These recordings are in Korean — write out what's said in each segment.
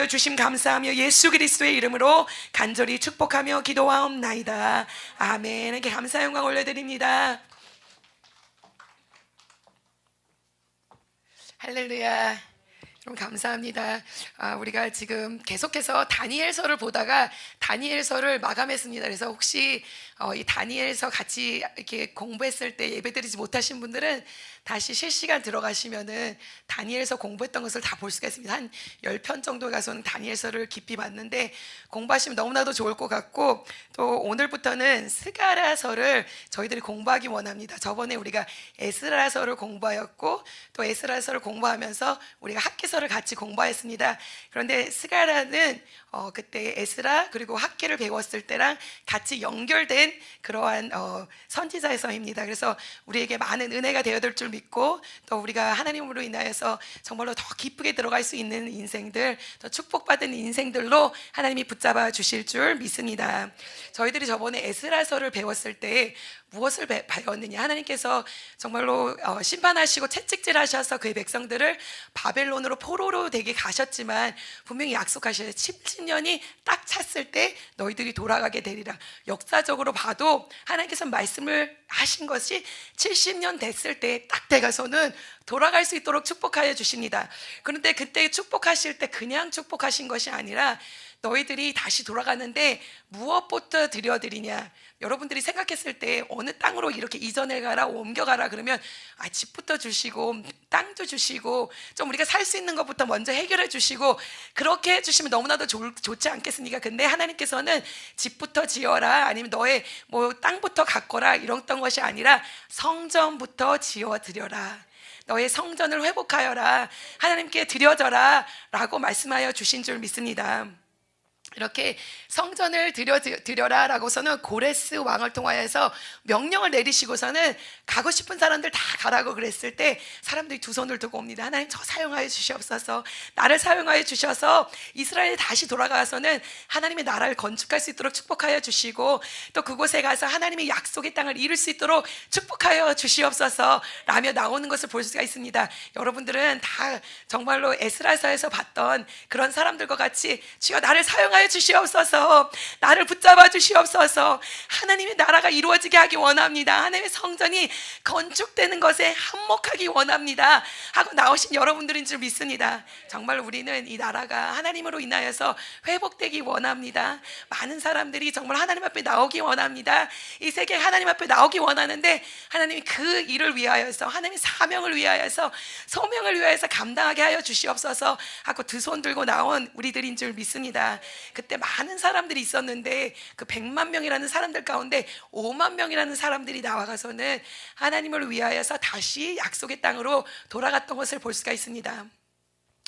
주심 감사하며 예수 그리스도의 이름으로 간절히 축복하며 기도하옵나이다. 아멘. 이렇게 감사 영광 올려드립니다. 할렐루야. 여러분 감사합니다. 우리가 지금 계속해서 다니엘서를 보다가 다니엘서를 마감했습니다. 그래서 혹시 이 다니엘서 같이 이렇게 공부했을 때 예배드리지 못하신 분들은 다시 실시간 들어가시면은 다니엘서 공부했던 것을 다 볼 수가 있습니다. 한 10편 정도 가서는 다니엘서를 깊이 봤는데 공부하시면 너무나도 좋을 것 같고, 또 오늘부터는 스가랴서를 저희들이 공부하기 원합니다. 저번에 우리가 에스라서를 공부하였고 또 에스라서를 공부하면서 우리가 학기서를 같이 공부했습니다. 그런데 스가랴는 그때 에스라 그리고 학기를 배웠을 때랑 같이 연결된 그러한 선지자서입니다. 그래서 우리에게 많은 은혜가 되어들 줄 믿고, 또 우리가 하나님으로 인하여서 정말로 더 깊게 들어갈 수 있는 인생들, 더 축복받은 인생들로 하나님이 붙잡아 주실 줄 믿습니다. 저희들이 저번에 에스라서를 배웠을 때 무엇을 배웠느냐, 하나님께서 정말로 심판하시고 채찍질하셔서 그의 백성들을 바벨론으로 포로로 되게 가셨지만 분명히 약속하셔요. 70년이 딱 찼을 때 너희들이 돌아가게 되리라. 역사적으로 봐도 하나님께서 말씀을 하신 것이 70년 됐을 때 딱 돼가서는 돌아갈 수 있도록 축복하여 주십니다. 그런데 그때 축복하실 때 그냥 축복하신 것이 아니라 너희들이 다시 돌아가는데 무엇부터 드려드리냐. 여러분들이 생각했을 때 어느 땅으로 이렇게 이전해 가라, 옮겨가라 그러면 집부터 주시고 땅도 주시고 좀 우리가 살 수 있는 것부터 먼저 해결해 주시고 그렇게 해주시면 너무나도 좋지 않겠습니까? 근데 하나님께서는 집부터 지어라, 아니면 너의 뭐 땅부터 가꿔라 이랬던 것이 아니라 성전부터 지어드려라, 너의 성전을 회복하여라, 하나님께 드려져라 라고 말씀하여 주신 줄 믿습니다. 이렇게 성전을 드려라 라고서는 고레스 왕을 통하여서 명령을 내리시고서는 가고 싶은 사람들 다 가라고 그랬을 때 사람들이 두 손을 들고 옵니다. 하나님, 저 사용하여 주시옵소서. 나를 사용하여 주셔서 이스라엘에 다시 돌아가서는 하나님의 나라를 건축할 수 있도록 축복하여 주시고, 또 그곳에 가서 하나님의 약속의 땅을 이룰 수 있도록 축복하여 주시옵소서 라며 나오는 것을 볼 수가 있습니다. 여러분들은 다 정말로 에스라서에서 봤던 그런 사람들과 같이 주여 나를 사용하여 주시옵소서, 나를 붙잡아 주시옵소서, 하나님의 나라가 이루어지게 하기 원합니다, 하나님의 성전이 건축되는 것에 한몫하기 원합니다 하고 나오신 여러분들인 줄 믿습니다. 정말 우리는 이 나라가 하나님으로 인하여서 회복되기 원합니다. 많은 사람들이 정말 하나님 앞에 나오기 원합니다. 이 세계 하나님 앞에 나오기 원하는데 하나님이 그 일을 위하여서, 하나님의 사명을 위하여서, 소명을 위하여서 감당하게 하여 주시옵소서 하고 두 손 들고 나온 우리들인 줄 믿습니다. 그때 많은 사람들이 있었는데 그 100만 명이라는 사람들 가운데 5만 명이라는 사람들이 나와가서는 하나님을 위하여서 다시 약속의 땅으로 돌아갔던 것을 볼 수가 있습니다.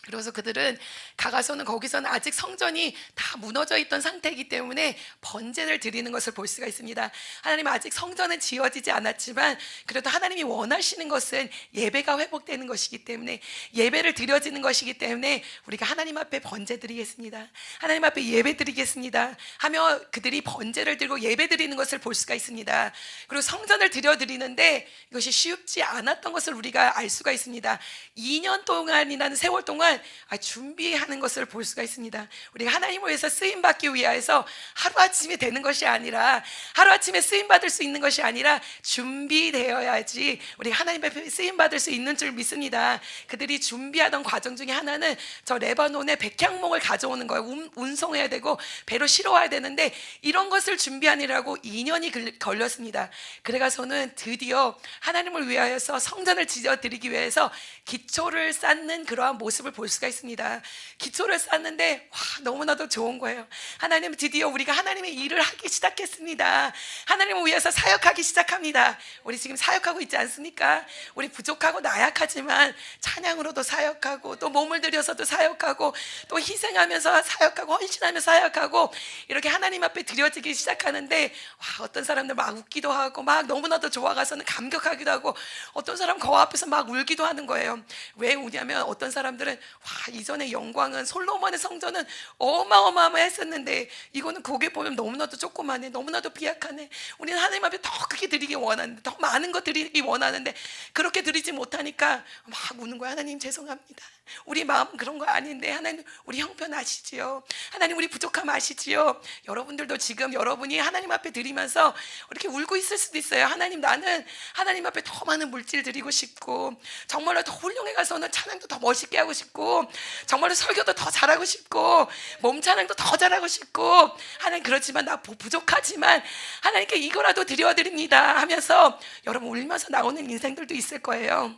그래서 그들은 가가서는 거기서는 아직 성전이 다 무너져 있던 상태이기 때문에 번제를 드리는 것을 볼 수가 있습니다. 하나님, 아직 성전은 지어지지 않았지만 그래도 하나님이 원하시는 것은 예배가 회복되는 것이기 때문에, 예배를 드려지는 것이기 때문에 우리가 하나님 앞에 번제 드리겠습니다, 하나님 앞에 예배 드리겠습니다 하며 그들이 번제를 들고 예배 드리는 것을 볼 수가 있습니다. 그리고 성전을 드리는데 이것이 쉽지 않았던 것을 우리가 알 수가 있습니다. 2년 동안이라는 세월 동안 준비하는 것을 볼 수가 있습니다. 우리가 하나님을 위해서 쓰임받기 위해서 하루아침에 되는 것이 아니라, 하루아침에 쓰임받을 수 있는 것이 아니라 준비되어야지 우리가 하나님 앞에 쓰임받을 수 있는 줄 믿습니다. 그들이 준비하던 과정 중에 하나는 저 레바논에 백향목을 가져오는 거예요. 운송해야 되고 배로 실어와야 되는데 이런 것을 준비하느라고 2년이 걸렸습니다. 그래가서는 드디어 하나님을 위하여서 성전을 지어드리기 위해서 기초를 쌓는 그러한 모습을 볼 수가 있습니다. 기초를 쌓는데 너무나도 좋은 거예요. 하나님, 드디어 우리가 하나님의 일을 하기 시작했습니다. 하나님을 위해서 사역하기 시작합니다. 우리 지금 사역하고 있지 않습니까? 우리 부족하고 나약하지만 찬양으로도 사역하고, 또 몸을 들여서도 사역하고, 또 희생하면서 사역하고, 헌신하며 사역하고, 이렇게 하나님 앞에 드려지기 시작하는데 어떤 사람들 막 웃기도 하고 막 너무나도 좋아가서는 감격하기도 하고, 어떤 사람 거 앞에서 막 울기도 하는 거예요. 왜 우냐면 어떤 사람들은 와, 이전의 영광은 솔로몬의 성전은 어마어마했었는데 이거는 거기에 보면 너무나도 조그만해, 너무나도 비약하네. 우리는 하나님 앞에 더 크게 드리기 원하는데, 더 많은 것 드리기 원하는데 그렇게 드리지 못하니까 막 우는 거야. 하나님 죄송합니다. 우리 마음 그런 거 아닌데 하나님 우리 형편 아시지요? 하나님 우리 부족함 아시지요? 여러분들도 지금 여러분이 하나님 앞에 드리면서 이렇게 울고 있을 수도 있어요. 하나님, 나는 하나님 앞에 더 많은 물질 드리고 싶고, 정말로 더 훌륭해 가서는 찬양도 더 멋있게 하고 싶고, 정말로 설교도 더 잘하고 싶고, 몸 찬양도 더 잘하고 싶고, 하나님 그렇지만 나 부족하지만 하나님께 이거라도 드려드립니다 하면서 여러분 울면서 나오는 인생들도 있을 거예요.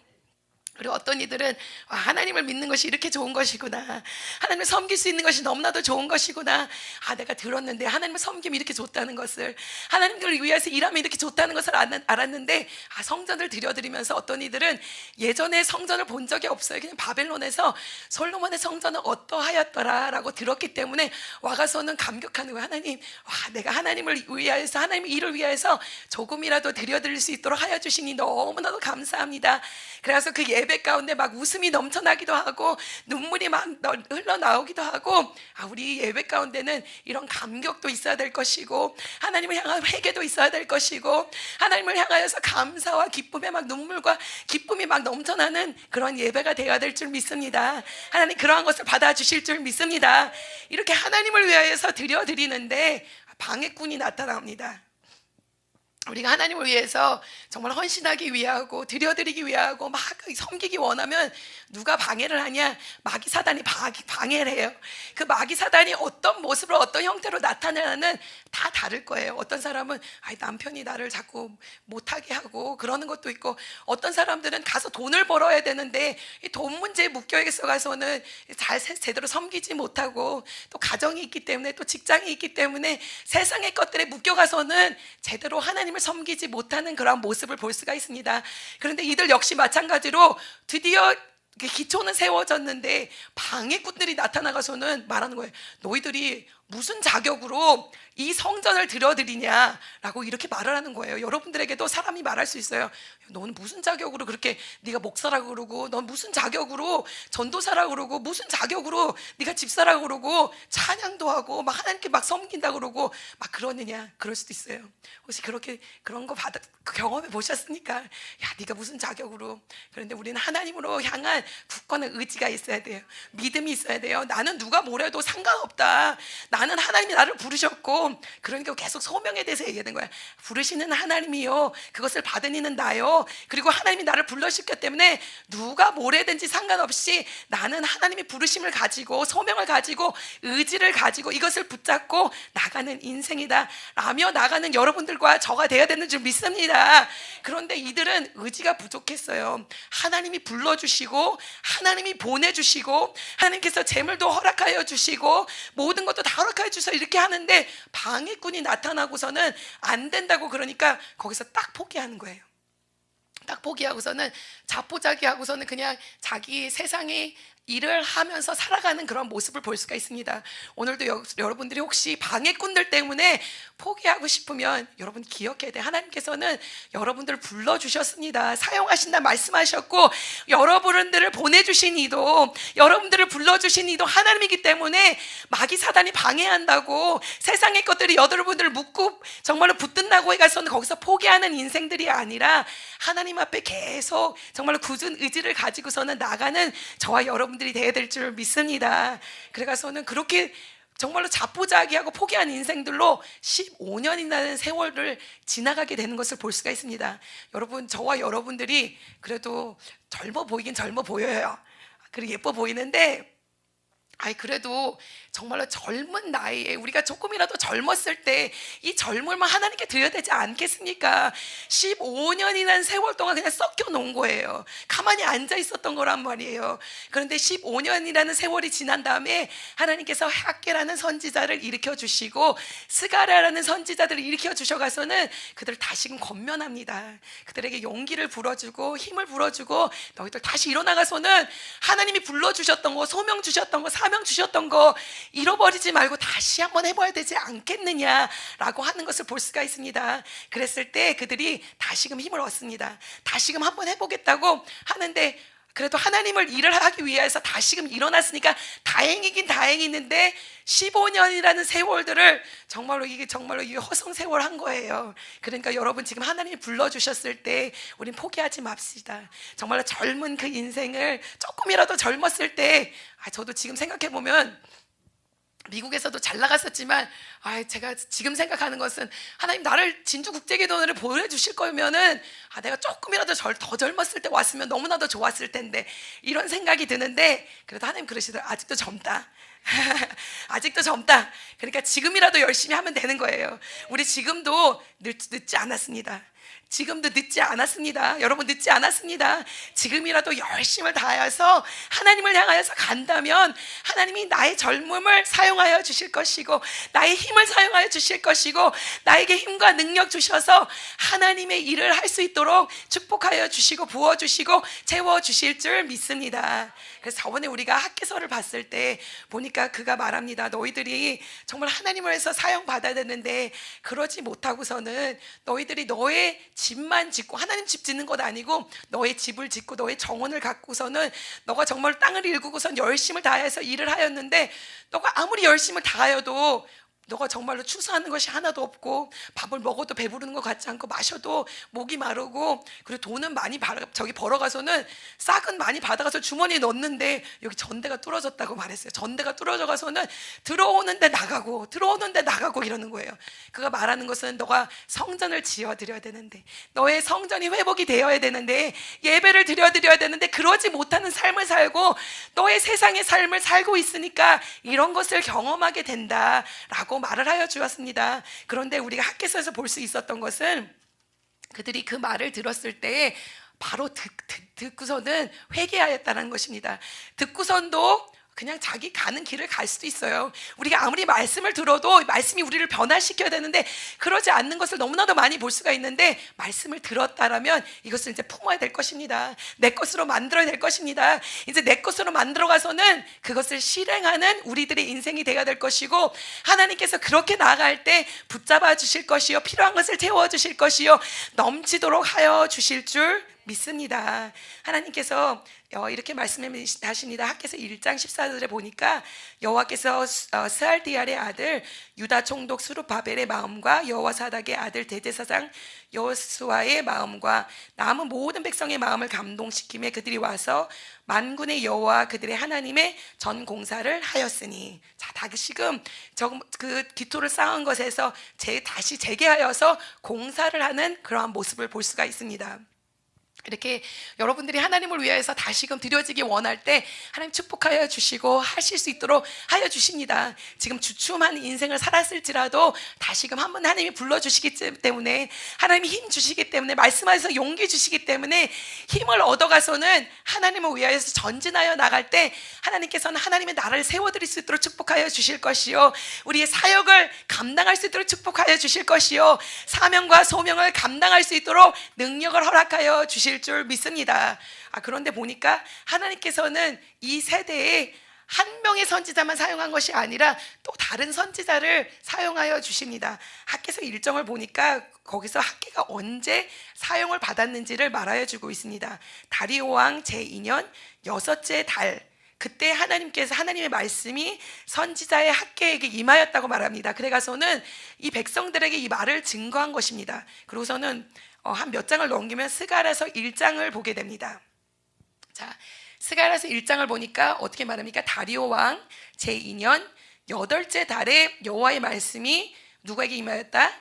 그리고 어떤 이들은 하나님을 믿는 것이 이렇게 좋은 것이구나, 하나님을 섬길 수 있는 것이 너무나도 좋은 것이구나, 내가 들었는데 하나님을 섬기면 이렇게 좋다는 것을, 하나님들을 위해서 일하면 이렇게 좋다는 것을 알았는데 성전을 들여드리면서 어떤 이들은 예전에 성전을 본 적이 없어요. 그냥 바벨론에서 솔로몬의 성전은 어떠하였더라 라고 들었기 때문에 와가서는 감격하는 거예요. 하나님, 내가 하나님을 위하여서, 하나님의 일을 위하여서 조금이라도 드려드릴 수 있도록 하여 주시니 너무나도 감사합니다. 그래서 그 예배 가운데 막 웃음이 넘쳐나기도 하고 눈물이 막 흘러나오기도 하고, 우리 예배 가운데는 이런 감격도 있어야 될 것이고, 하나님을 향한 회개도 있어야 될 것이고, 하나님을 향하여서 감사와 기쁨의 막 눈물과 기쁨이 막 넘쳐나는 그런 예배가 되어야 될 줄 믿습니다. 하나님 그러한 것을 받아주실 줄 믿습니다. 이렇게 하나님을 위하여서 드리는데 방해꾼이 나타납니다. 우리가 하나님을 위해서 정말 헌신하기 위하고 드려드리기 위하고 막 섬기기 원하면 누가 방해를 하냐? 마귀 사단이 방해를 해요. 그 마귀 사단이 어떤 모습으로 어떤 형태로 나타나는 다 다를 거예요. 어떤 사람은 남편이 나를 자꾸 못하게 하고 그러는 것도 있고, 어떤 사람들은 가서 돈을 벌어야 되는데 이 돈 문제에 묶여 있어가서는 제대로 섬기지 못하고, 또 가정이 있기 때문에, 또 직장이 있기 때문에 세상의 것들에 묶여가서는 제대로 하나님을 섬기지 못하는 그런 모습을 볼 수가 있습니다. 그런데 이들 역시 마찬가지로 드디어 기초는 세워졌는데 방해꾼들이 나타나가서는 말하는 거예요. 너희들이 무슨 자격으로 이 성전을 들여드리냐라고 이렇게 말을 하는 거예요. 여러분들에게도 사람이 말할 수 있어요. 너는 무슨 자격으로 그렇게 네가 목사라고 그러고, 넌 무슨 자격으로 전도사라고 그러고, 무슨 자격으로 네가 집사라고 그러고 찬양도 하고 막 하나님께 막 섬긴다고 그러고 막 그러느냐. 그럴 수도 있어요. 혹시 그런 거 경험해 보셨습니까? 야, 네가 무슨 자격으로. 그런데 우리는 하나님으로 향한 굳건한 의지가 있어야 돼요. 믿음이 있어야 돼요. 나는 누가 뭐래도 상관없다. 나는 하나님이 나를 부르셨고, 그러니까 계속 소명에 대해서 얘기하는 거야. 부르시는 하나님이요, 그것을 받은 이는 나요. 그리고 하나님이 나를 불러주셨기 때문에 누가 뭐래든지 상관없이 나는 하나님이 부르심을 가지고, 소명을 가지고, 의지를 가지고 이것을 붙잡고 나가는 인생이다 라며 나가는 여러분들과 저가 되어야 되는 줄 믿습니다. 그런데 이들은 의지가 부족했어요. 하나님이 불러주시고, 하나님이 보내주시고, 하나님께서 재물도 허락하여 주시고 모든 것도 다 허락해 주셔서 이렇게 하는데 방해꾼이 나타나고서는 안 된다고, 그러니까 거기서 딱 포기하는 거예요. 딱 포기하고서는 자포자기하고서는 그냥 자기 세상의 일을 하면서 살아가는 그런 모습을 볼 수가 있습니다. 오늘도 여러분들이 혹시 방해꾼들 때문에 포기하고 싶으면 여러분 기억해야 돼요. 하나님께서는 여러분들을 불러주셨습니다. 사용하신다 말씀하셨고, 여러분들을 보내주신 이도, 여러분들을 불러주신 이도 하나님이기 때문에 마귀 사단이 방해한다고 세상의 것들이 여러분들을 묶고 정말로 붙든다고 해가서는 거기서 포기하는 인생들이 아니라 하나님 앞에 계속 정말로 굳은 의지를 가지고서는 나가는 저와 여러분들이 되어야 될 줄 믿습니다. 그래가서는 그렇게 정말로 자포자기하고 포기한 인생들로 15년이라는 세월을 지나가게 되는 것을 볼 수가 있습니다. 여러분, 저와 여러분들이 그래도 젊어 보이긴 젊어 보여요. 그리고 예뻐 보이는데, 그래도 정말로 젊은 나이에 우리가 조금이라도 젊었을 때 이 젊음을 하나님께 드려야 되지 않겠습니까? 15년이라는 세월 동안 그냥 썩혀 놓은 거예요. 가만히 앉아 있었던 거란 말이에요. 그런데 15년이라는 세월이 지난 다음에 하나님께서 학계라는 선지자를 일으켜 주시고 스가랴라는 선지자들을 일으켜 주셔가서는 그들을 다시금 권면합니다. 그들에게 용기를 불어주고 힘을 불어주고, 너희들 다시 일어나가서는 하나님이 불러주셨던 거, 소명 주셨던 거, 사명 주셨던 거 잃어버리지 말고 다시 한번 해봐야 되지 않겠느냐라고 하는 것을 볼 수가 있습니다. 그랬을 때 그들이 다시금 힘을 얻습니다. 다시금 한번 해보겠다고 하는데 그래도 하나님을 일을 하기 위해서 다시금 일어났으니까 다행이긴 다행이는데 15년이라는 세월들을 정말로 이게 허송 세월 한 거예요. 그러니까 여러분 지금 하나님이 불러주셨을 때 우린 포기하지 맙시다. 정말로 젊은 그 인생을 조금이라도 젊었을 때, 저도 지금 생각해 보면 미국에서도 잘 나갔었지만, 제가 지금 생각하는 것은 하나님 나를 진주국제기도원을 보내주실 거면은 내가 조금이라도 더 젊었을 때 왔으면 너무나도 좋았을 텐데, 이런 생각이 드는데, 그래도 하나님 그러시더라고요. 아직도 젊다. 아직도 젊다. 그러니까 지금이라도 열심히 하면 되는 거예요. 우리 지금도 늦지 않았습니다. 지금도 늦지 않았습니다. 여러분, 늦지 않았습니다. 지금이라도 열심을 다해서 하나님을 향하여서 간다면 하나님이 나의 젊음을 사용하여 주실 것이고, 나의 힘을 사용하여 주실 것이고, 나에게 힘과 능력 주셔서 하나님의 일을 할 수 있도록 축복하여 주시고 부어주시고 채워주실 줄 믿습니다. 그래서 저번에 우리가 학개서를 봤을 때 보니까 그가 말합니다. 너희들이 정말 하나님을 위해서 사용받아야 되는데 그러지 못하고서는 너희들이 너의 집만 짓고, 하나님 집 짓는 것 아니고 너의 집을 짓고 너의 정원을 갖고서는 너가 정말 땅을 일구고선 열심을 다해서 일을 하였는데, 너가 아무리 열심을 다하여도 너가 정말로 추수하는 것이 하나도 없고, 밥을 먹어도 배부르는 것 같지 않고, 마셔도 목이 마르고, 그리고 돈은 많이 벌어가서는 싹은 많이 받아가서 주머니에 넣는데 여기 전대가 뚫어졌다고 말했어요. 전대가 뚫어져 가서는 들어오는데 나가고 이러는 거예요. 그가 말하는 것은 너가 성전을 지어드려야 되는데, 너의 성전이 회복이 되어야 되는데, 예배를 드려야 되는데 그러지 못하는 삶을 살고 너의 세상의 삶을 살고 있으니까 이런 것을 경험하게 된다라고 말을 하여 주었습니다. 그런데 우리가 학개서에서 볼 수 있었던 것은 그들이 그 말을 들었을 때 바로 듣고서는 회개하였다는 것입니다. 듣고선도 그냥 자기 가는 길을 갈 수도 있어요. 우리가 아무리 말씀을 들어도 말씀이 우리를 변화시켜야 되는데 그러지 않는 것을 너무나도 많이 볼 수가 있는데, 말씀을 들었다라면 이것을 이제 품어야 될 것입니다. 내 것으로 만들어야 될 것입니다. 이제 내 것으로 만들어 가서는 그것을 실행하는 우리들의 인생이 되어야 될 것이고, 하나님께서 그렇게 나아갈 때 붙잡아 주실 것이요, 필요한 것을 채워 주실 것이요, 넘치도록 하여 주실 줄 믿습니다. 하나님께서 이렇게 말씀하십니다. 학개서 1장 14절에 보니까 여호와께서 스알디엘의 아들 유다 총독 스룹바벨의 마음과 여호와사닥의 아들 대제사장 여호수아의 마음과 남은 모든 백성의 마음을 감동시키며 그들이 와서 만군의 여호와 그들의 하나님의 전 공사를 하였으니, 자, 다시금 그 기토를 쌓은 것에서 다시 재개하여서 공사를 하는 그러한 모습을 볼 수가 있습니다. 이렇게 여러분들이 하나님을 위하여서 다시금 드려지기 원할 때 하나님 축복하여 주시고 하실 수 있도록 하여 주십니다. 지금 주춤한 인생을 살았을지라도 다시금 한번 하나님이 불러주시기 때문에, 하나님이 힘 주시기 때문에, 말씀하셔서 용기 주시기 때문에 힘을 얻어가서는 하나님을 위하여서 전진하여 나갈 때 하나님께서는 하나님의 나라를 세워드릴 수 있도록 축복하여 주실 것이요, 우리의 사역을 감당할 수 있도록 축복하여 주실 것이요, 사명과 소명을 감당할 수 있도록 능력을 허락하여 주실 줄 믿습니다. 그런데 보니까 하나님께서는 이 세대에 한 명의 선지자만 사용한 것이 아니라 또 다른 선지자를 사용하여 주십니다. 학개서 일정을 보니까 거기서 학개가 언제 사용을 받았는지를 말하여 주고 있습니다. 다리오 왕 제2년 6째 달, 그때 하나님의 말씀이 선지자의 학개에게 임하였다고 말합니다. 그래가서는 이 백성들에게 이 말을 증거한 것입니다. 그리고서는 한 몇 장을 넘기면 스가랴서 1장을 보게 됩니다. 자, 스가랴서 1장을 보니까 어떻게 말합니까? 다리오 왕 제2년 8째 달에 여호와의 말씀이 누구에게 임하였다?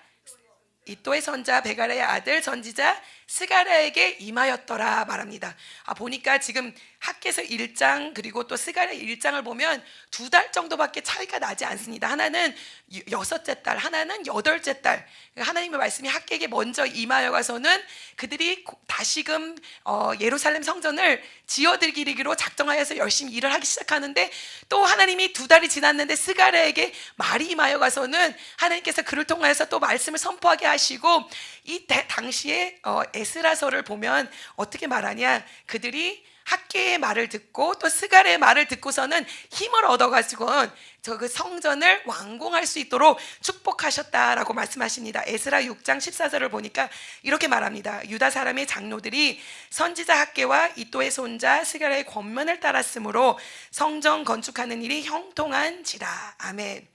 이또의 선자 베가랴의 아들 선지자 스가랴에게 임하였더라 말합니다. 보니까 지금 학개서 1장 그리고 또 스가랴 1장을 보면 2달 정도밖에 차이가 나지 않습니다. 하나는 6째 달, 하나는 8째 달. 하나님의 말씀이 학개에게 먼저 임하여 가서는 그들이 다시금 예루살렘 성전을 지어드리기로 작정하여서 열심히 일을 하기 시작하는데, 또 하나님이 2달이 지났는데 스가랴에게 말이 임하여 가서는 하나님께서 그를 통하여서 또 말씀을 선포하게 하시고, 이 당시에 에스라서를 보면 어떻게 말하냐, 그들이 학개의 말을 듣고 또 스갈의 말을 듣고서는 힘을 얻어가지고 저 그 성전을 완공할 수 있도록 축복하셨다라고 말씀하십니다. 에스라 6장 14절을 보니까 이렇게 말합니다. 유다 사람의 장로들이 선지자 학개와 이또의 손자 스갈의 권면을 따랐으므로 성전 건축하는 일이 형통한지라. 아멘.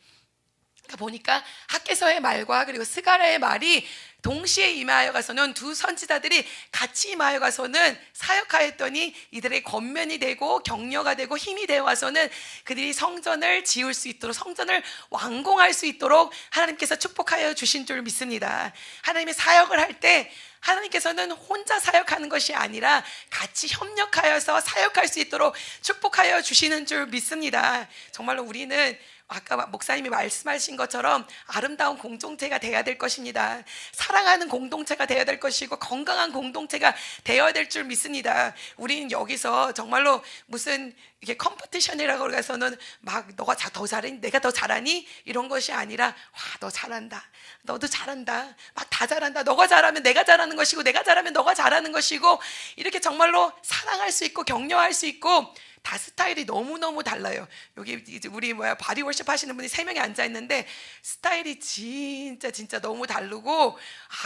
그러니까 보니까 학개서의 말과 그리고 스가랴의 말이 동시에 임하여 가서는 두 선지자들이 같이 임하여 가서는 사역하였더니 이들의 권면이 되고 격려가 되고 힘이 되어 와서는 그들이 성전을 지을 수 있도록 성전을 완공할 수 있도록 하나님께서 축복하여 주신 줄 믿습니다. 하나님의 사역을 할 때 하나님께서는 혼자 사역하는 것이 아니라 같이 협력하여서 사역할 수 있도록 축복하여 주시는 줄 믿습니다. 정말로 우리는 아까 목사님이 말씀하신 것처럼 아름다운 공동체가 되어야 될 것입니다. 사랑하는 공동체가 되어야 될 것이고 건강한 공동체가 되어야 될 줄 믿습니다. 우리는 여기서 정말로 무슨 이게 컴피티션이라고 해서는 막 너가 더 잘하니 내가 더 잘하니 이런 것이 아니라 와 너 잘한다 너도 잘한다 막 다 잘한다 너가 잘하면 내가 잘하는 것이고 내가 잘하면 너가 잘하는 것이고 이렇게 정말로 사랑할 수 있고 격려할 수 있고 다 스타일이 너무너무 달라요. 여기 이제 우리 바디워십 하시는 분이 3명이 앉아있는데 스타일이 진짜 너무 다르고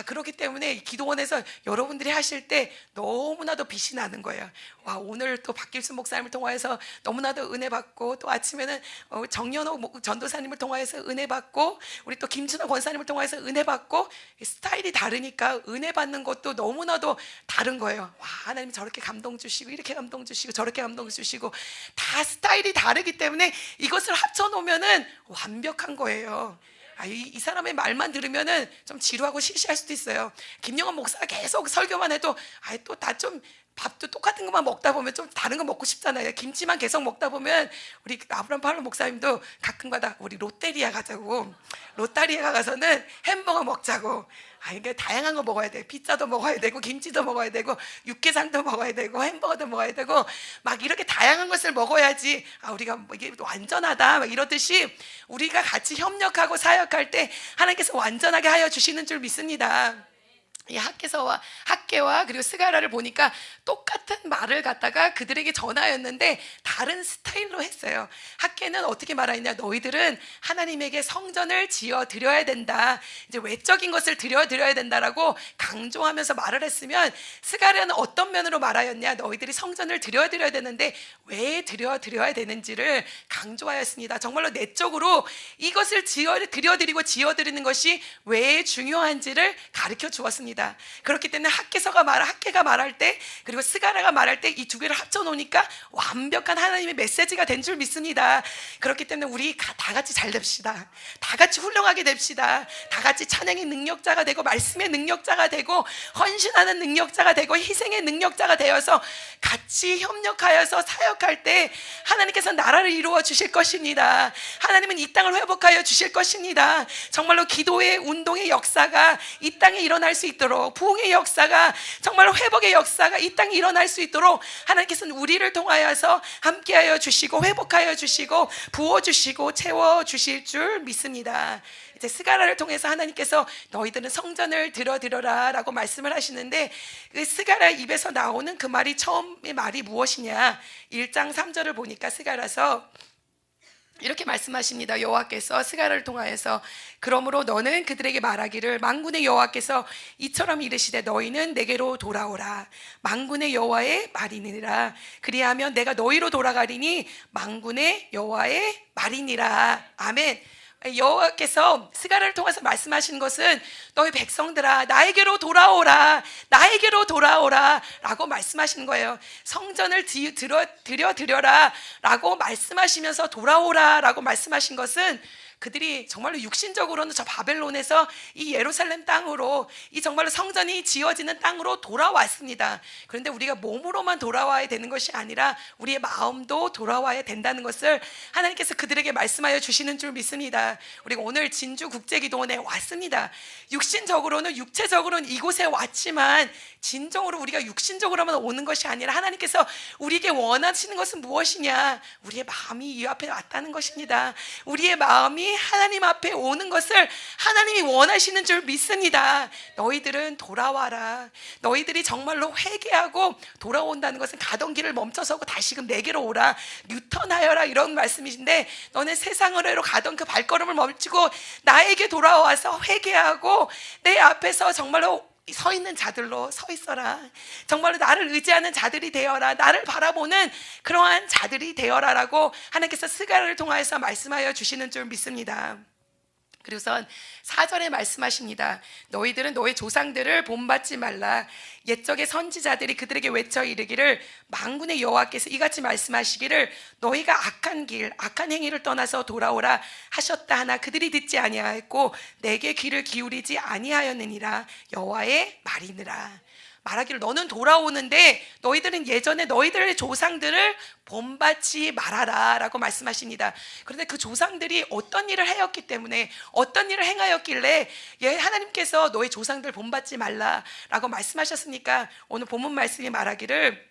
그렇기 때문에 기도원에서 여러분들이 하실 때 너무나도 빛이 나는 거예요. 와 오늘 또 박길순 목사님을 통하여서 너무나도 은혜 받고 또 아침에는 정연호 전도사님을 통하여서 은혜 받고 우리 또 김준호 권사님을 통하여서 은혜 받고 스타일이 다르니까 은혜 받는 것도 너무나도 다른 거예요. 와 하나님 저렇게 감동 주시고 이렇게 감동 주시고 저렇게 감동 주시고 다 스타일이 다르기 때문에 이것을 합쳐놓으면은 완벽한 거예요. 이 사람의 말만 들으면은 좀 지루하고 시시할 수도 있어요. 김영원 목사가 계속 설교만 해도 또 다 좀 밥도 똑같은 것만 먹다 보면 좀 다른 거 먹고 싶잖아요. 김치만 계속 먹다 보면 우리 아브라함 팔로 목사님도 가끔가다 우리 롯데리아 가자고 롯다리아 가서는 햄버거 먹자고 이게 다양한 거 먹어야 돼. 피자도 먹어야 되고 김치도 먹어야 되고 육개장도 먹어야 되고 햄버거도 먹어야 되고 막 이렇게 다양한 것을 먹어야지 우리가 이게 완전하다 막 이러듯이 우리가 같이 협력하고 사역할 때 하나님께서 완전하게 하여 주시는 줄 믿습니다. 이 학개와 그리고 스가랴를 보니까 똑같은 말을 갖다가 그들에게 전하였는데 다른 스타일로 했어요. 학개는 어떻게 말하느냐 너희들은 하나님에게 성전을 지어 드려야 된다 이제 외적인 것을 드려야 된다라고 강조하면서 말을 했으면 스가랴는 어떤 면으로 말하였냐 너희들이 성전을 드려야 되는데 왜 드려야 되는지를 강조하였습니다. 정말로 내적으로 이것을 드리고 지어드리는 것이 왜 중요한지를 가르쳐 주었습니다. 그렇기 때문에 학개가 말할 때 그리고 스가랴가 말할 때 이 두 개를 합쳐 놓으니까 완벽한 하나님의 메시지가 된 줄 믿습니다. 그렇기 때문에 우리 다 같이 잘 됩시다. 다 같이 훌륭하게 됩시다. 다 같이 찬양의 능력자가 되고 말씀의 능력자가 되고 헌신하는 능력자가 되고 희생의 능력자가 되어서 같이 협력하여서 사역할 때 하나님께서 나라를 이루어 주실 것입니다. 하나님은 이 땅을 회복하여 주실 것입니다. 정말로 기도의 운동의 역사가 이 땅에 일어날 수 있도록 부흥의 역사가 정말로 회복의 역사가 이 땅에 일어날 수 있도록 하나님께서는 우리를 통하여서 함께하여 주시고 회복하여 주시고 부어주시고 채워주실 줄 믿습니다. 이제 스가랴를 통해서 하나님께서 너희들은 성전을 드려라 라고 말씀을 하시는데 그 스가랴 입에서 나오는 그 말이 처음의 말이 무엇이냐 1장 3절을 보니까 스가랴서 이렇게 말씀하십니다. 여호와께서 스가랴를 통하여서 그러므로 너는 그들에게 말하기를 만군의 여호와께서 이처럼 이르시되 너희는 내게로 돌아오라 만군의 여호와의 말이니라 그리하면 내가 너희로 돌아가리니 만군의 여호와의 말이니라. 아멘. 여호와께서 스가랴를 통해서 말씀하시는 것은 너희 백성들아 나에게로 돌아오라 라고 말씀하시는 거예요. 성전을 드려라 라고 말씀하시면서 돌아오라 라고 말씀하신 것은 그들이 정말로 육신적으로는 저 바벨론에서 이 예루살렘 땅으로 이 정말로 성전이 지어지는 땅으로 돌아왔습니다. 그런데 우리가 몸으로만 돌아와야 되는 것이 아니라 우리의 마음도 돌아와야 된다는 것을 하나님께서 그들에게 말씀하여 주시는 줄 믿습니다. 우리가 오늘 진주국제기도원에 왔습니다. 육체적으로는 이곳에 왔지만 진정으로 우리가 육신적으로만 오는 것이 아니라 하나님께서 우리에게 원하시는 것은 무엇이냐 우리의 마음이 이 앞에 왔다는 것입니다. 우리의 마음이 사람이 하나님 앞에 오는 것을 하나님이 원하시는 줄 믿습니다. 너희들은 돌아와라. 너희들이 정말로 회개하고 돌아온다는 것은 가던 길을 멈춰서고 다시금 내게로 오라, 뉴턴하여라, 이런 말씀이신데, 너는 세상으로 가던 그 발걸음을 멈추고 나에게 돌아와서 회개하고 내 앞에서 정말로 서 있는 자들로 서 있어라. 정말로 나를 의지하는 자들이 되어라. 나를 바라보는 그러한 자들이 되어라라고 하나님께서 스가랴를 통하여서 말씀하여 주시는 줄 믿습니다. 그리고선 4절에 말씀하십니다. 너희들은 너희 조상들을 본받지 말라. 옛적의 선지자들이 그들에게 외쳐 이르기를 만군의 여호와께서 이같이 말씀하시기를 너희가 악한 길 악한 행위를 떠나서 돌아오라 하셨다 하나 그들이 듣지 아니하였고 내게 귀를 기울이지 아니하였느니라. 여호와의 말이니라. 말하기를 너는 돌아오는데 너희들은 예전에 너희들의 조상들을 본받지 말아라 라고 말씀하십니다. 그런데 그 조상들이 어떤 일을 하였기 때문에, 어떤 일을 행하였길래 하나님께서 너희 조상들 본받지 말라 라고 말씀하셨으니까, 오늘 본문 말씀이 말하기를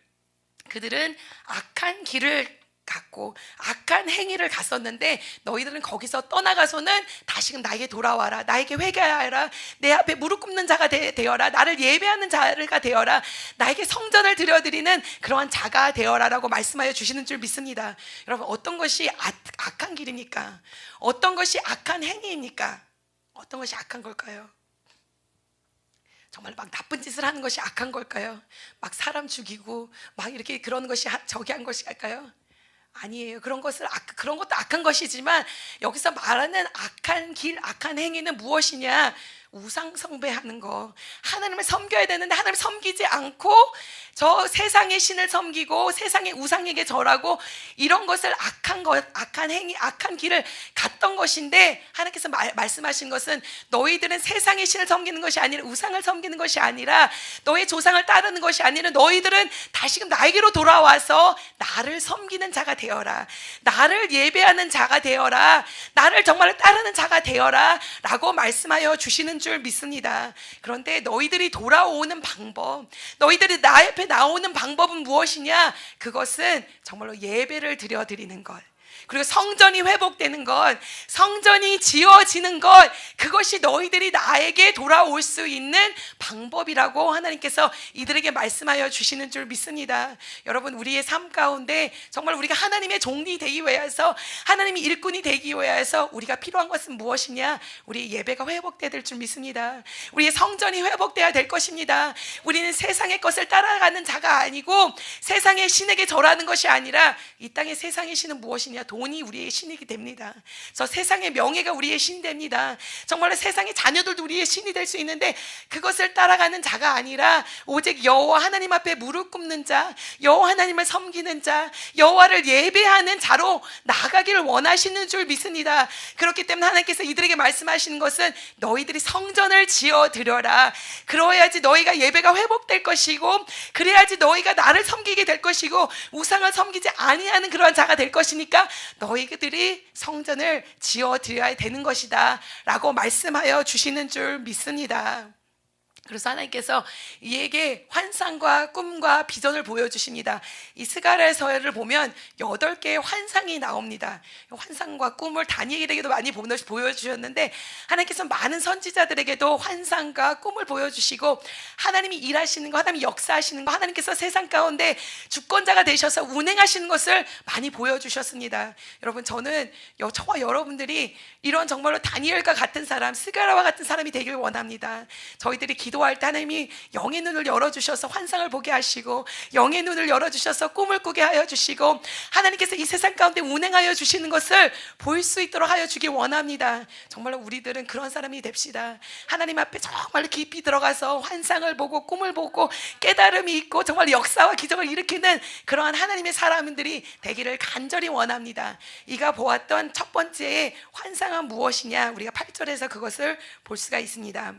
그들은 악한 길을 갔고 악한 행위를 갔었는데 너희들은 거기서 떠나가서는 다시금 나에게 돌아와라. 나에게 회개하여라. 내 앞에 무릎 꿇는 자가 되어라. 나를 예배하는 자가 되어라. 나에게 성전을 드려드리는 그러한 자가 되어라 라고 말씀하여 주시는 줄 믿습니다. 여러분, 어떤 것이 악한 길입니까? 어떤 것이 악한 행위입니까? 어떤 것이 악한 걸까요? 정말 막 나쁜 짓을 하는 것이 악한 걸까요? 막 사람 죽이고 막 이렇게 그런 것이 저기한 것일까요? 아니에요. 그런 것도 악한 것이지만 여기서 말하는 악한 길, 악한 행위는 무엇이냐? 우상 숭배하는 거. 하나님을 섬겨야 되는데 하나님을 섬기지 않고 저 세상의 신을 섬기고 세상의 우상에게 절하고 이런 것을 악한 행위, 악한 길을 갔던 것인데, 하나님께서 말씀하신 것은 너희들은 세상의 신을 섬기는 것이 아니라, 우상을 섬기는 것이 아니라, 너의 조상을 따르는 것이 아니라 너희들은 다시금 나에게로 돌아와서 나를 섬기는 자가 되어라. 나를 예배하는 자가 되어라. 나를 정말 따르는 자가 되어라 라고 말씀하여 주시는 줄 믿습니다. 그런데 너희들이 돌아오는 방법, 너희들이 나 옆에 나오는 방법은 무엇이냐? 그것은 정말로 예배를 드리는 것, 그리고 성전이 회복되는 것, 성전이 지어지는 것, 그것이 너희들이 나에게 돌아올 수 있는 방법이라고 하나님께서 이들에게 말씀하여 주시는 줄 믿습니다. 여러분, 우리의 삶 가운데 정말 우리가 하나님의 종이 되기 위해서, 하나님의 일꾼이 되기 위해서 우리가 필요한 것은 무엇이냐? 우리의 예배가 회복돼야 될 줄 믿습니다. 우리의 성전이 회복돼야 될 것입니다. 우리는 세상의 것을 따라가는 자가 아니고 세상의 신에게 절하는 것이 아니라, 이 땅의 세상의 신은 무엇이냐? 돈이 우리의 신이 됩니다. 저 세상의 명예가 우리의 신이 됩니다. 정말로 세상의 자녀들도 우리의 신이 될 수 있는데, 그것을 따라가는 자가 아니라 오직 여호와 하나님 앞에 무릎 꿇는 자, 여호와 하나님을 섬기는 자, 여호와를 예배하는 자로 나아가기를 원하시는 줄 믿습니다. 그렇기 때문에 하나님께서 이들에게 말씀하시는 것은 너희들이 성전을 지어 드려라. 그러야지 너희가 예배가 회복될 것이고, 그래야지 너희가 나를 섬기게 될 것이고, 우상을 섬기지 아니하는 그러한 자가 될 것이니까 너희들이 성전을 지어 드려야 되는 것이다 라고 말씀하여 주시는 줄 믿습니다. 그래서 하나님께서 이에게 환상과 꿈과 비전을 보여주십니다. 이 스가랴서를 보면 8개의 환상이 나옵니다. 환상과 꿈을 다니엘에게도 많이 보여주셨는데, 하나님께서 많은 선지자들에게도 환상과 꿈을 보여주시고, 하나님이 일하시는 거, 하나님이 역사하시는 거, 하나님께서 세상 가운데 주권자가 되셔서 운행하시는 것을 많이 보여주셨습니다. 여러분, 저는 저와 여러분들이 이런 정말로 다니엘과 같은 사람, 스가랴와 같은 사람이 되길 원합니다. 저희들이 기도할 때 하나님이 영의 눈을 열어주셔서 환상을 보게 하시고, 영의 눈을 열어주셔서 꿈을 꾸게 하여 주시고, 하나님께서 이 세상 가운데 운행하여 주시는 것을 볼 수 있도록 하여 주기 원합니다. 정말로 우리들은 그런 사람이 됩시다. 하나님 앞에 정말 깊이 들어가서 환상을 보고 꿈을 보고 깨달음이 있고 정말 역사와 기적을 일으키는 그러한 하나님의 사람들이 되기를 간절히 원합니다. 이가 보았던 첫 번째 환상은 무엇이냐? 우리가 8절에서 그것을 볼 수가 있습니다.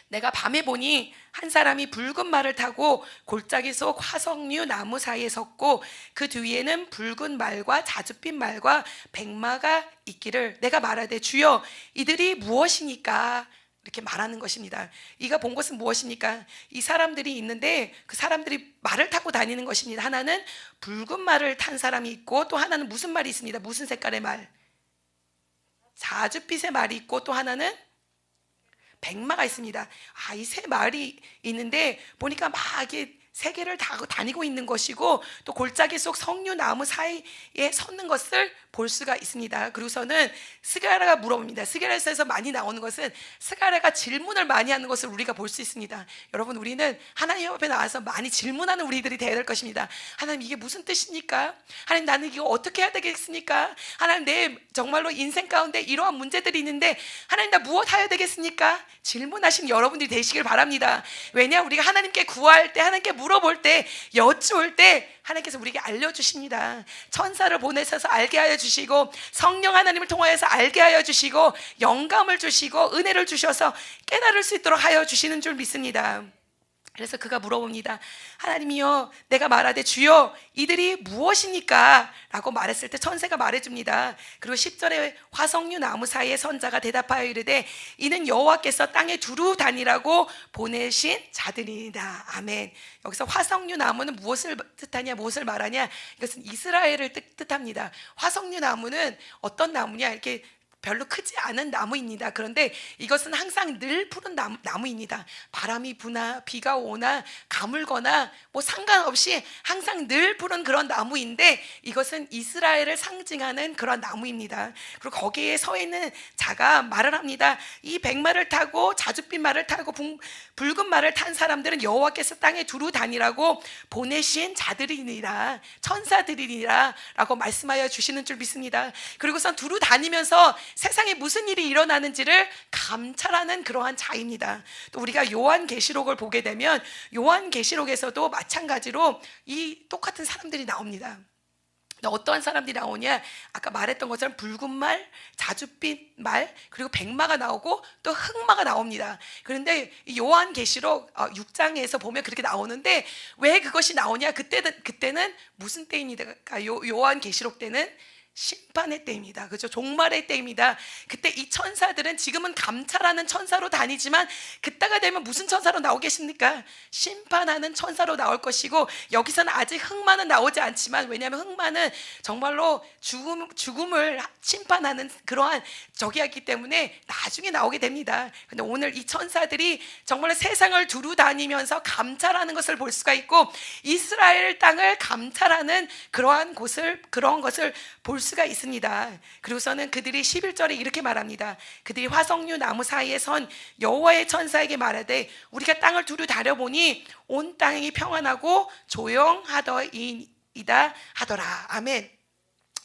내가 밤에 보니 한 사람이 붉은 말을 타고 골짜기 속 화석류 나무 사이에 섰고, 그 뒤에는 붉은 말과 자줏빛 말과 백마가 있기를, 내가 말하되 주여 이들이 무엇이니까? 이렇게 말하는 것입니다. 이가 본 것은 무엇입니까? 이 사람들이 있는데 그 사람들이 말을 타고 다니는 것입니다. 하나는 붉은 말을 탄 사람이 있고, 또 하나는 무슨 말이 있습니다. 무슨 색깔의 말? 자줏빛의 말이 있고 또 하나는 백마가 있습니다. 이 세 말이 있는데 보니까 막 이게 세계를 다니고 있는 것이고 또 골짜기 속 석류나무 사이에 섰는 것을 볼 수가 있습니다. 그리고서는 스가랴가 물어봅니다. 스가랴서에서 많이 나오는 것은 스가랴가 질문을 많이 하는 것을 우리가 볼 수 있습니다. 여러분, 우리는 하나님 앞에 나와서 많이 질문하는 우리들이 되어야 될 것입니다. 하나님, 이게 무슨 뜻입니까? 하나님, 나는 이거 어떻게 해야 되겠습니까? 하나님, 내 정말로 인생 가운데 이러한 문제들이 있는데 하나님, 나 무엇 해야 되겠습니까? 질문하신 여러분들이 되시길 바랍니다. 왜냐, 우리가 하나님께 구할 때, 하나님께 물어볼 때, 여쭈올 때 하나님께서 우리에게 알려주십니다. 천사를 보내셔서 알게 하여 주시고, 성령 하나님을 통하여서 알게 하여 주시고, 영감을 주시고, 은혜를 주셔서 깨달을 수 있도록 하여 주시는 줄 믿습니다. 그래서 그가 물어봅니다. 하나님이여, 내가 말하되 주여 이들이 무엇이니까? 라고 말했을 때 천사가 말해줍니다. 그리고 10절에 화석류 나무 사이에 선자가 대답하여 이르되 이는 여호와께서 땅에 두루 다니라고 보내신 자들이다. 아멘. 여기서 화석류 나무는 무엇을 뜻하냐, 무엇을 말하냐? 이것은 이스라엘을 뜻합니다. 화석류 나무는 어떤 나무냐? 이렇게 별로 크지 않은 나무입니다. 그런데 이것은 항상 늘 푸른 나무입니다. 바람이 부나 비가 오나 가물거나 뭐 상관없이 항상 늘 푸른 그런 나무인데 이것은 이스라엘을 상징하는 그런 나무입니다. 그리고 거기에 서 있는 자가 말을 합니다. 이 백마를 타고 자줏빛 말을 타고 붉은 말을 탄 사람들은 여호와께서 땅에 두루 다니라고 보내신 자들이니라, 천사들이니라 라고 말씀하여 주시는 줄 믿습니다. 그리고선 두루 다니면서 세상에 무슨 일이 일어나는지를 감찰하는 그러한 자입니다. 또 우리가 요한계시록을 보게 되면 요한계시록에서도 마찬가지로 이 똑같은 사람들이 나옵니다. 어떠한 사람들이 나오냐? 아까 말했던 것처럼 붉은 말, 자줏빛 말, 그리고 백마가 나오고 또 흑마가 나옵니다. 그런데 요한계시록 6장에서 보면 그렇게 나오는데 왜 그것이 나오냐? 그때는 무슨 때입니까? 요한계시록 때는 심판의 때입니다. 그렇죠? 종말의 때입니다. 그때 이 천사들은 지금은 감찰하는 천사로 다니지만 그때가 되면 무슨 천사로 나오겠습니까? 심판하는 천사로 나올 것이고, 여기서는 아직 흑마는 나오지 않지만, 왜냐하면 흑마는 정말로 죽음을 심판하는 그러한 적이었기 때문에 나중에 나오게 됩니다. 근데 오늘 이 천사들이 정말 세상을 두루 다니면서 감찰하는 것을 볼 수가 있고, 이스라엘 땅을 감찰하는 그런 것을 볼 수가 있습니다. 그리고서는 그들이 11절에 이렇게 말합니다. 그들이 화석류 나무 사이에 선 여호와의 천사에게 말하되 우리가 땅을 두루 다려보니 온 땅이 평안하고 조용하더이다 하더라. 아멘.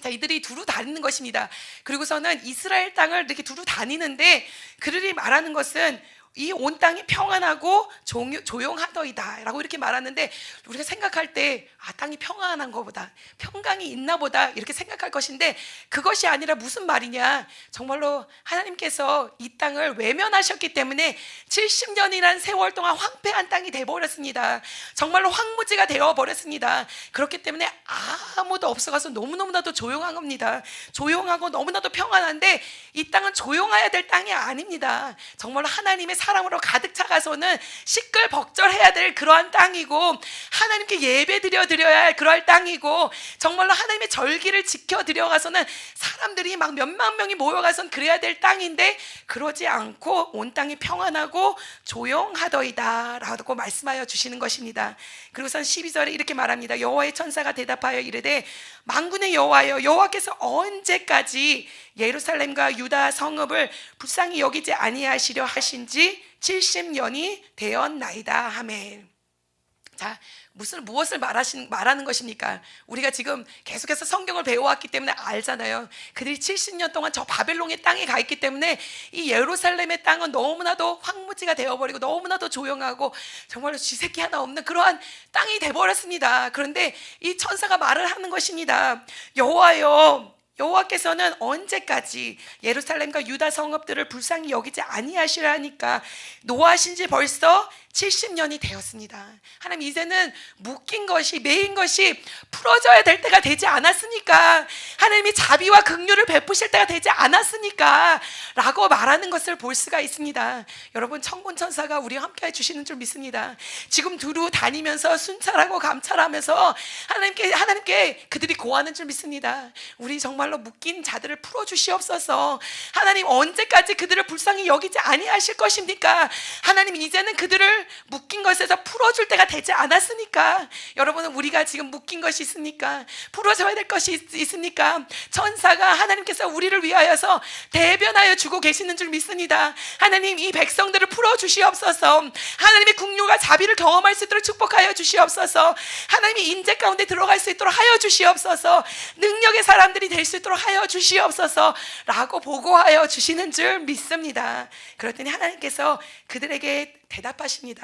자, 이들이 두루 다니는 것입니다. 그리고서는 이스라엘 땅을 이렇게 두루 다니는데 그들이 말하는 것은 이 온 땅이 평안하고 조용하더이다 라고 이렇게 말하는데, 우리가 생각할 때 땅이 평안한 것보다 평강이 있나 보다 이렇게 생각할 것인데, 그것이 아니라 무슨 말이냐, 정말로 하나님께서 이 땅을 외면하셨기 때문에 70년이라는 세월 동안 황폐한 땅이 되어버렸습니다. 정말로 황무지가 되어버렸습니다. 그렇기 때문에 아무도 없어가서 너무너무나도 조용한 겁니다. 조용하고 너무나도 평안한데 이 땅은 조용해야 될 땅이 아닙니다. 정말로 하나님의 사랑으로 가득 차가서는 시끌벅적해야 될 그러한 땅이고, 하나님께 예배 드려야 할 그러한 땅이고, 정말로 하나님의 절기를 지켜 드려가서는 사람들이 막 몇만 명이 모여가선 그래야 될 땅인데, 그러지 않고 온 땅이 평안하고 조용하더이다 라고 말씀하여 주시는 것입니다. 그리고선 12절에 이렇게 말합니다. 여호와의 천사가 대답하여 이르되 만군의 여호와여, 여호와께서 언제까지 예루살렘과 유다 성읍을 불쌍히 여기지 아니하시려 하신지 70년이 되었나이다 하매. 자, 무엇을 말하는 것입니까? 우리가 지금 계속해서 성경을 배워왔기 때문에 알잖아요. 그들이 70년 동안 저 바벨론의 땅에 가 있기 때문에 이 예루살렘의 땅은 너무나도 황무지가 되어버리고 너무나도 조용하고 정말로 쥐새끼 하나 없는 그러한 땅이 되어버렸습니다. 그런데 이 천사가 말을 하는 것입니다. 여호와여, 여호와께서는 언제까지 예루살렘과 유다 성읍들을 불쌍히 여기지 아니하시라니까 노하신 지 벌써 70년이 되었습니다. 하나님, 이제는 묶인 것이, 매인 것이 풀어져야 될 때가 되지 않았으니까, 하나님이 자비와 긍휼을 베푸실 때가 되지 않았으니까 라고 말하는 것을 볼 수가 있습니다. 여러분, 천군천사가 우리와 함께 해주시는 줄 믿습니다. 지금 두루 다니면서 순찰하고 감찰하면서 하나님께 그들이 고하는 줄 믿습니다. 우리 정말로 묶인 자들을 풀어주시옵소서. 하나님, 언제까지 그들을 불쌍히 여기지 아니하실 것입니까? 하나님, 이제는 그들을 묶인 것에서 풀어줄 때가 되지 않았으니까. 여러분은 우리가 지금 묶인 것이 있습니까? 풀어줘야 될 것이 있습니까? 천사가 하나님께서 우리를 위하여서 대변하여 주고 계시는 줄 믿습니다. 하나님, 이 백성들을 풀어주시옵소서. 하나님의 긍휼과 자비를 경험할 수 있도록 축복하여 주시옵소서. 하나님이 인재 가운데 들어갈 수 있도록 하여 주시옵소서. 능력의 사람들이 될 수 있도록 하여 주시옵소서 라고 보고하여 주시는 줄 믿습니다. 그랬더니 하나님께서 그들에게 대답하십니다.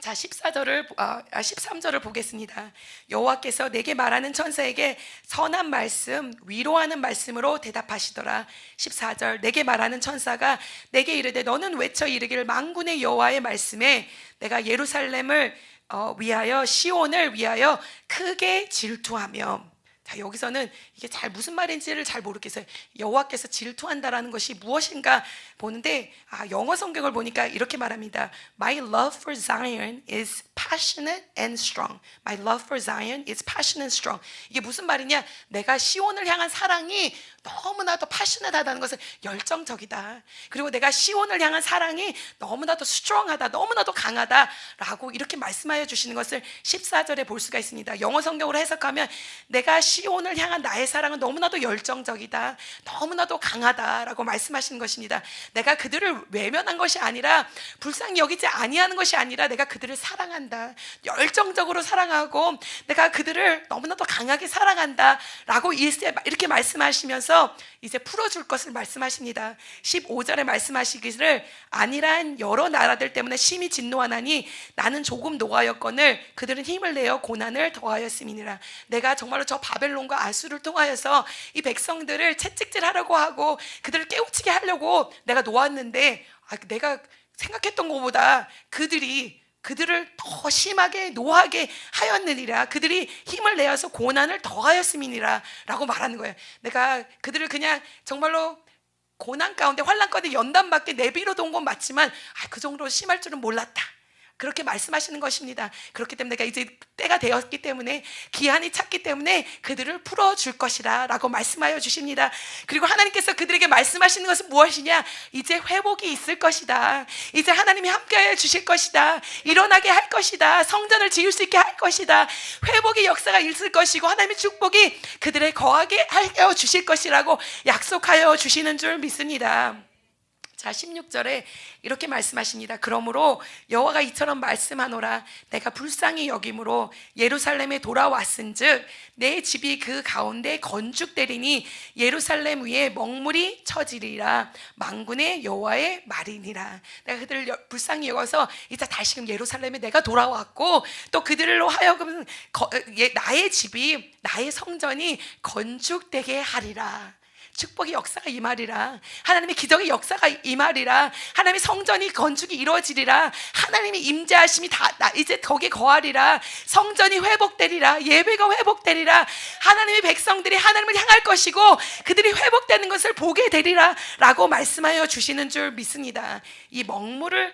자, 13절을 보겠습니다. 여호와께서 내게 말하는 천사에게 선한 말씀, 위로하는 말씀으로 대답하시더라. 14절, 내게 말하는 천사가 내게 이르되 너는 외쳐 이르기를 만군의 여호와의 말씀에 내가 예루살렘을 위하여, 시온을 위하여 크게 질투하며. 자, 여기서는 이게 무슨 말인지를 잘 모르겠어요. 여호와께서 질투한다라는 것이 무엇인가 보는데, 영어 성경을 보니까 이렇게 말합니다. My love for Zion is passionate and strong. My love for Zion is passionate and strong. 이게 무슨 말이냐? 내가 시온을 향한 사랑이 너무나도 passionate하다는 것은 열정적이다. 그리고 내가 시온을 향한 사랑이 너무나도 strong하다, 너무나도 강하다라고 이렇게 말씀하여 주시는 것을 14절에 볼 수가 있습니다. 영어 성경으로 해석하면 내가 시온을 향한 나의 사랑은 너무나도 열정적이다, 너무나도 강하다라고 말씀하시는 것입니다. 내가 그들을 외면한 것이 아니라, 불쌍히 여기지 아니하는 것이 아니라 내가 그들을 사랑한다, 열정적으로 사랑하고 내가 그들을 너무나도 강하게 사랑한다라고 이렇게 말씀하시면서 이제 풀어줄 것을 말씀하십니다. 15절에 말씀하시기를 아니란 여러 나라들 때문에 심히 진노하나니 나는 조금 노하였거늘 그들은 힘을 내어 고난을 더하였음이니라. 내가 정말로 저 바벨론과 아수를 통하여서 이 백성들을 채찍질하려고 하고 그들을 깨우치게 하려고 내가 놓았는데, 내가 생각했던 것보다 그들을 더 심하게 노하게 하였느니라. 그들이 힘을 내어서 고난을 더하였음이니라 라고 말하는 거예요. 내가 그들을 그냥 정말로 고난 가운데, 환난 가운데 연단받게 내비로 둔 건 맞지만 그 정도로 심할 줄은 몰랐다, 그렇게 말씀하시는 것입니다. 그렇기 때문에 내가 이제 때가 되었기 때문에, 기한이 찼기 때문에 그들을 풀어줄 것이라 라고 말씀하여 주십니다. 그리고 하나님께서 그들에게 말씀하시는 것은 무엇이냐? 이제 회복이 있을 것이다. 이제 하나님이 함께하여 주실 것이다. 일어나게 할 것이다. 성전을 지을 수 있게 할 것이다. 회복의 역사가 있을 것이고 하나님의 축복이 그들에 거하게 하여 주실 것이라고 약속하여 주시는 줄 믿습니다. 자, 16절에 이렇게 말씀하십니다. 그러므로 여호와가 이처럼 말씀하노라. 내가 불쌍히 여김으로 예루살렘에 돌아왔은즉 내 집이 그 가운데 건축되리니 예루살렘 위에 먹물이 처지리라. 만군의 여호와의 말이니라. 내가 그들을 불쌍히 여겨서 이제 다시금 예루살렘에 내가 돌아왔고, 또 그들로 하여금 나의 집이, 나의 성전이 건축되게 하리라. 축복의 역사가 임하리라. 하나님의 기적의 역사가 임하리라. 하나님의 성전이 건축이 이루어지리라. 하나님의 임재하심이 이제 거기에 거하리라. 성전이 회복되리라. 예배가 회복되리라. 하나님의 백성들이 하나님을 향할 것이고 그들이 회복되는 것을 보게 되리라 라고 말씀하여 주시는 줄 믿습니다. 이 먹물이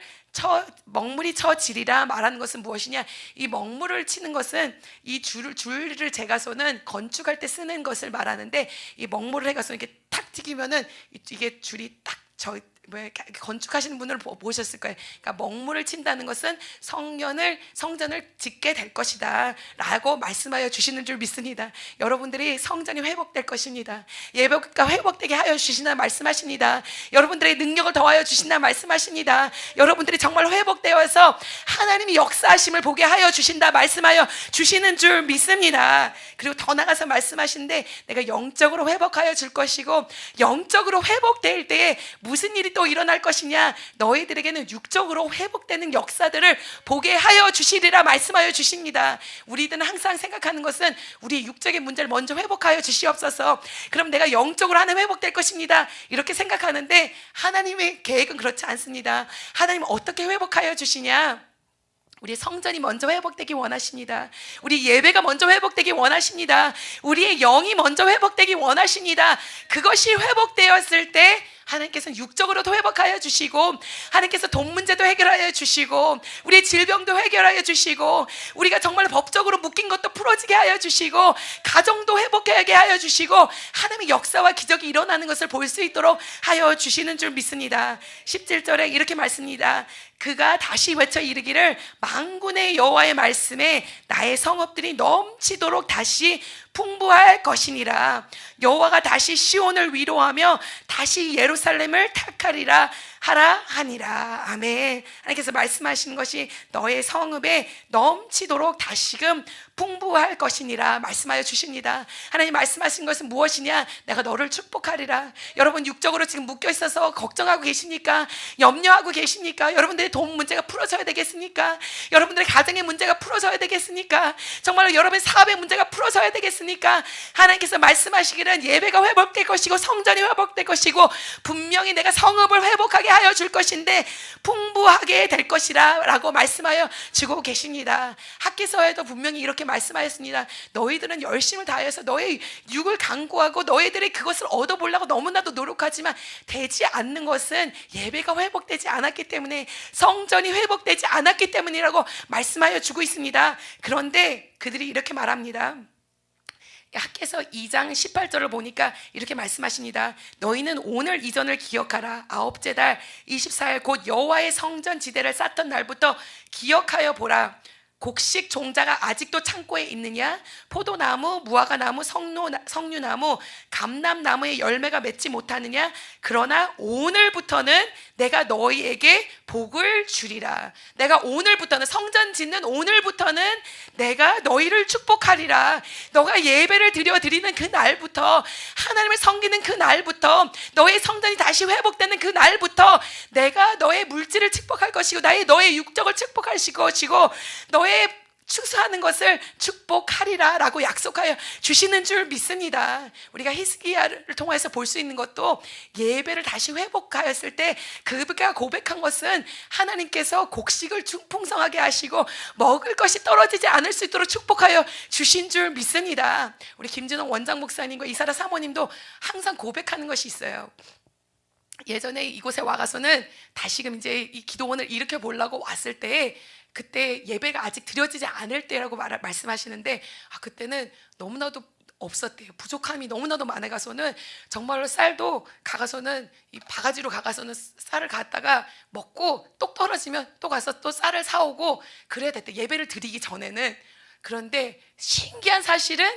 처지리라 말하는 것은 무엇이냐? 이 먹물을 치는 것은 이 줄을 제가서는 건축할 때 쓰는 것을 말하는데, 이 먹물을 해가서 이렇게 탁 튀기면은 이게 줄이 딱 건축하시는 분을 보셨을 거예요. 그러니까 먹물을 친다는 것은 성전을 짓게 될 것이다 라고 말씀하여 주시는 줄 믿습니다. 여러분들이 성전이 회복될 것입니다. 예배가 회복되게 하여 주신다 말씀하십니다. 여러분들의 능력을 더하여 주신다 말씀하십니다. 여러분들이 정말 회복되어서 하나님이 역사하심을 보게 하여 주신다 말씀하여 주시는 줄 믿습니다. 그리고 더 나가서 말씀하시는데, 내가 영적으로 회복하여 줄 것이고, 영적으로 회복될 때에 무슨 일이 또 일어날 것이냐? 너희들에게는 육적으로 회복되는 역사들을 보게 하여 주시리라 말씀하여 주십니다. 우리들은 항상 생각하는 것은 우리 육적인 문제를 먼저 회복하여 주시옵소서. 그럼 내가 영적으로 하나님 회복될 것입니다, 이렇게 생각하는데 하나님의 계획은 그렇지 않습니다. 하나님은 어떻게 회복하여 주시냐? 우리 성전이 먼저 회복되기 원하십니다. 우리 예배가 먼저 회복되기 원하십니다. 우리의 영이 먼저 회복되기 원하십니다. 그것이 회복되었을 때 하나님께서는 육적으로도 회복하여 주시고, 하나님께서 돈 문제도 해결하여 주시고, 우리의 질병도 해결하여 주시고, 우리가 정말 법적으로 묶인 것도 풀어지게 하여 주시고, 가정도 회복하게 하여 주시고, 하나님의 역사와 기적이 일어나는 것을 볼 수 있도록 하여 주시는 줄 믿습니다. 17절에 이렇게 말씀입니다. 그가 다시 외쳐 이르기를 만군의 여호와의 말씀에 나의 성읍들이 넘치도록 다시 풍부할 것이니라. 여호와가 다시 시온을 위로하며 다시 예루살렘을 택하리라 하라 하니라. 아멘. 하나님께서 말씀하시는 것이 너의 성읍에 넘치도록 다시금 풍부할 것이니라 말씀하여 주십니다. 하나님 말씀하신 것은 무엇이냐? 내가 너를 축복하리라. 여러분 육적으로 지금 묶여 있어서 걱정하고 계십니까? 염려하고 계십니까? 여러분들의 돈 문제가 풀어져야 되겠습니까? 여러분들의 가정의 문제가 풀어져야 되겠습니까? 정말로 여러분의 사업의 문제가 풀어져야 되겠습니까? 하나님께서 말씀하시기는 예배가 회복될 것이고 성전이 회복될 것이고 분명히 내가 성읍을 회복하게 하여 줄 것인데 풍부하게 될 것이라 라고 말씀하여 주고 계십니다. 학기서에도 분명히 이렇게 말씀하였습니다. 너희들은 열심을 다해서 너의 육을 강구하고 너희들이 그것을 얻어보려고 너무나도 노력하지만 되지 않는 것은 예배가 회복되지 않았기 때문에, 성전이 회복되지 않았기 때문이라고 말씀하여 주고 있습니다. 그런데 그들이 이렇게 말합니다. 학개서 2장 18절을 보니까 이렇게 말씀하십니다. 너희는 오늘 이전을 기억하라. 아홉째 달 24일 곧 여호와의 성전 지대를 쌓던 날부터 기억하여 보라. 곡식 종자가 아직도 창고에 있느냐? 포도나무, 무화과나무, 석류나무, 감람나무의 열매가 맺지 못하느냐? 그러나 오늘부터는 내가 너희에게 복을 주리라. 내가 오늘부터는, 성전 짓는 오늘부터는 내가 너희를 축복하리라. 너가 예배를 드리는 그 날부터, 하나님을 섬기는 그 날부터, 너의 성전이 다시 회복되는 그 날부터 내가 너의 물질을 축복할 것이고 너의 육적을 축복할 것이고 너의 축사하는 것을 축복하리라 라고 약속하여 주시는 줄 믿습니다. 우리가 히스기야를 통해서 볼 수 있는 것도 예배를 다시 회복하였을 때 그가 고백한 것은 하나님께서 곡식을 풍성하게 하시고 먹을 것이 떨어지지 않을 수 있도록 축복하여 주신 줄 믿습니다. 우리 김진원 원장 목사님과 이사라 사모님도 항상 고백하는 것이 있어요. 예전에 이곳에 와가서는 다시금 이제 이 기도원을 일으켜 보려고 왔을 때, 그때 예배가 아직 드려지지 않을 때라고 말씀하시는데, 그때는 너무나도 없었대요. 부족함이 너무나도 많아가서는 정말로 쌀도 가가서는 이 바가지로 가가서는 쌀을 갖다가 먹고 똑 떨어지면 또 가서 또 쌀을 사오고 그래야 됐대, 예배를 드리기 전에는. 그런데 신기한 사실은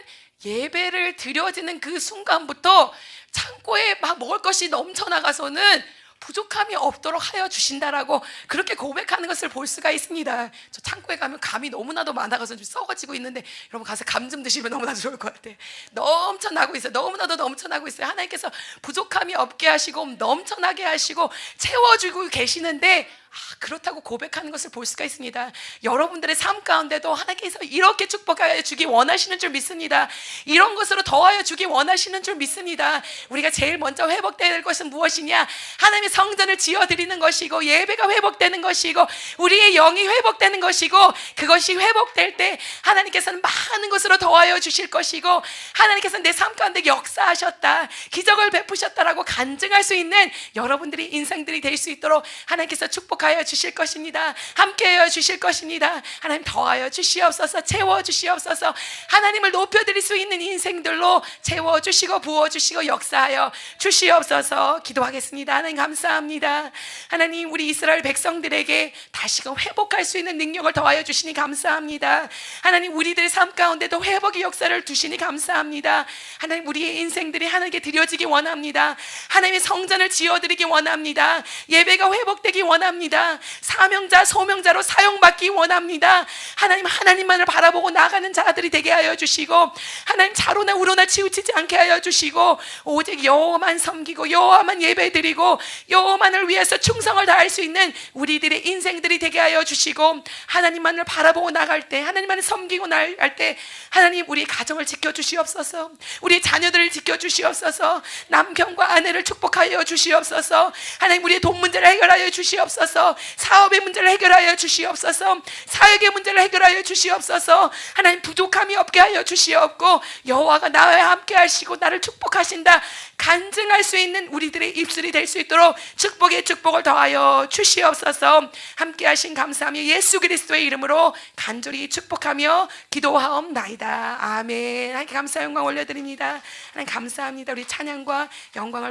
예배를 드려지는 그 순간부터 창고에 막 먹을 것이 넘쳐나가서는 부족함이 없도록 하여 주신다라고 그렇게 고백하는 것을 볼 수가 있습니다. 저 창고에 가면 감이 너무나도 많아가서 좀 썩어지고 있는데 여러분 가서 감 좀 드시면 너무나도 좋을 것 같아요. 넘쳐나고 있어요. 너무나도 넘쳐나고 있어요. 하나님께서 부족함이 없게 하시고 넘쳐나게 하시고 채워주고 계시는데 그렇다고 고백하는 것을 볼 수가 있습니다. 여러분들의 삶 가운데도 하나님께서 이렇게 축복하여 주기 원하시는 줄 믿습니다. 이런 것으로 더하여 주기 원하시는 줄 믿습니다. 우리가 제일 먼저 회복되어야 될 것은 무엇이냐? 하나님의 성전을 지어드리는 것이고 예배가 회복되는 것이고 우리의 영이 회복되는 것이고, 그것이 회복될 때 하나님께서는 많은 것으로 더하여 주실 것이고, 하나님께서는 내 삶 가운데 역사하셨다, 기적을 베푸셨다라고 간증할 수 있는 여러분들이 인생들이 될 수 있도록 하나님께서 축복하여 주실 것입니다. 함께하여 주실 것입니다. 하나님 더하여 주시옵소서. 채워주시옵소서. 하나님을 높여드릴 수 있는 인생들로 채워주시고 부어주시고 역사하여 주시옵소서. 기도하겠습니다. 하나님 감사합니다. 하나님 우리 이스라엘 백성들에게 다시금 회복할 수 있는 능력을 더하여 주시니 감사합니다. 하나님 우리들의 삶 가운데도 회복의 역사를 두시니 감사합니다. 하나님 우리의 인생들이 하나님께 드려지기 원합니다. 하나님의 성전을 지어드리기 원합니다. 예배가 회복되기 원합니다. 원합니다. 사명자 소명자로 사용받기 원합니다. 하나님만을 바라보고 나아가는 자들이 되게 하여 주시고, 하나님 자로나 우로나 치우치지 않게 하여 주시고, 오직 여호와만 섬기고 여호와만 예배드리고 여호와만을 위해서 충성을 다할 수 있는 우리들의 인생들이 되게 하여 주시고, 하나님만을 바라보고 나갈 때, 하나님만을 섬기고 나갈 때 하나님 우리 가정을 지켜주시옵소서. 우리 자녀들을 지켜주시옵소서. 남편과 아내를 축복하여 주시옵소서. 하나님 우리의 돈 문제를 해결하여 주시옵소서. 사업의 문제를 해결하여 주시옵소서. 사역의 문제를 해결하여 주시옵소서. 하나님 부족함이 없게 하여 주시옵고, 여호와가 나와 함께 하시고 나를 축복하신다 간증할 수 있는 우리들의 입술이 될 수 있도록 축복에 축복을 더하여 주시옵소서. 함께 하신 감사하며 예수 그리스도의 이름으로 간절히 축복하며 기도하옵나이다. 아멘. 하나님께 감사 영광 올려드립니다. 하나님 감사합니다. 우리 찬양과 영광을